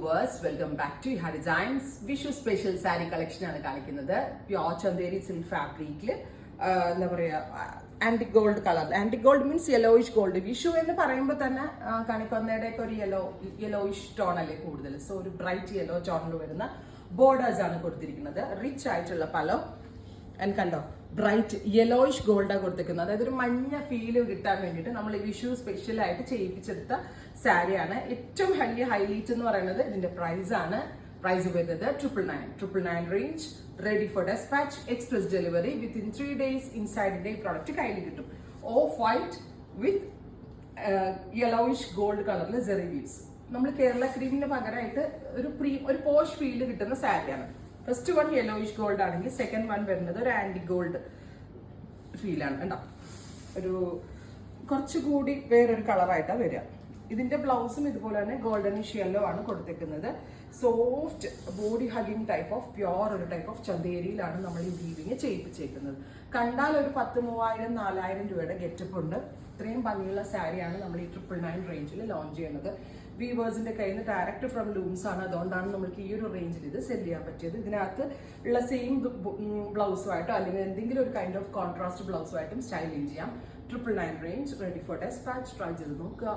Welcome back to ഹാ designs. Vishu special sari collection ആണ് കാണിക്കുന്നത്. പ്യോർ ചന്തേരി സിൽക്ക് ഫാബ്രിക്കിൽ എന്താ പറയാ antique gold colour. Antique gold means yellowish gold. Vishu എന്ന് പറയുമ്പോൾ തന്നെ കണിക്കൊന്നയുടെ ഒക്കെ ഒരു യെലോയിഷ് ടോൺ അല്ലേ കൂടുതൽ. സോ ഒരു ബ്രൈറ്റ് യെല്ലോ ടോണിൽ വരുന്ന ബോർഡേഴ്സ് ആണ് കൊടുത്തിരിക്കുന്നത്. റിച്ച് ആയിട്ടുള്ള പലോ ആൻഡ് കണ്ടോ ബ്രൈറ്റ് യെലോയിഷ് ഗോൾഡാണ് കൊടുത്തിരിക്കുന്നത്. അതായത് ഒരു മഞ്ഞ ഫീല് കിട്ടാൻ വേണ്ടിയിട്ട് നമ്മൾ ഈ വിഷു സ്പെഷ്യൽ ആയിട്ട് ചെയ്യിപ്പിച്ചെടുത്ത സാരിയാണ്. ഏറ്റവും വലിയ ഹൈലൈറ്റ് എന്ന് പറയുന്നത് ഇതിന്റെ പ്രൈസ് ആണ്. പ്രൈസ് വരുന്നത് 999 range, ready for dispatch, express delivery within 3 days. ഇൻസൈഡിന്റെ ഈ പ്രോഡക്റ്റ് കയ്യിൽ കിട്ടും. Off white with yellowish gold കളറിൽ സെറി വീവ്സ്. നമ്മൾ കേരള ക്രീമിന് പകരമായിട്ട് ഒരു പോഷ് ഫീല് കിട്ടുന്ന സാരിയാണ്. ഫസ്റ്റ് വൺ യെലോയിഷ് ഗോൾഡ് ആണെങ്കിൽ സെക്കൻഡ് വൺ വരുന്നത് ഒരു ആന്റി ഗോൾഡ് ഫീലാണ്. കണ്ടോ ഒരു കുറച്ചുകൂടി വേറൊരു കളറായിട്ടാണ് വരിക. ഇതിന്റെ ബ്ലൗസും ഇതുപോലെ തന്നെ ഗോൾഡനിഷ് യെല്ലോ ആണ് കൊടുത്തേക്കുന്നത്. Soft body hugging type of pure ഒരു ടൈപ്പ് ഓഫ് ചന്തേരിയിലാണ് നമ്മൾ ഈ വീവിങ് ചെയ്യിപ്പിച്ചേക്കുന്നത്. കണ്ടാൽ ഒരു 10,000-4,000 രൂപയുടെ ഗെറ്റപ്പ് ഉണ്ട്. ഇത്രയും ഭംഗിയുള്ള സാരിയാണ് നമ്മൾ ഈ 999 റേഞ്ചിൽ ലോഞ്ച് ചെയ്യുന്നത്. വീവേഴ്സിന്റെ കയ്യിൽ നിന്ന് ഡയറക്റ്റ് ഫ്രം ലൂംസ് ആണ്. അതുകൊണ്ടാണ് നമുക്ക് ഈ ഒരു റേഞ്ചിൽ ഇത് സെല് ചെയ്യാൻ പറ്റിയത്. ഇതിനകത്ത് ഉള്ള സെയിം ബ്ലൗസുമായിട്ടോ അല്ലെങ്കിൽ എന്തെങ്കിലും ഒരു കൈൻഡ് ഓഫ് കോൺട്രാസ്റ്റ് ബ്ലൗസുമായിട്ടും സ്റ്റൈലിംഗ് ചെയ്യാം. 999 range, ready for dispatch. Try ചെയ്ത് നോക്കുക.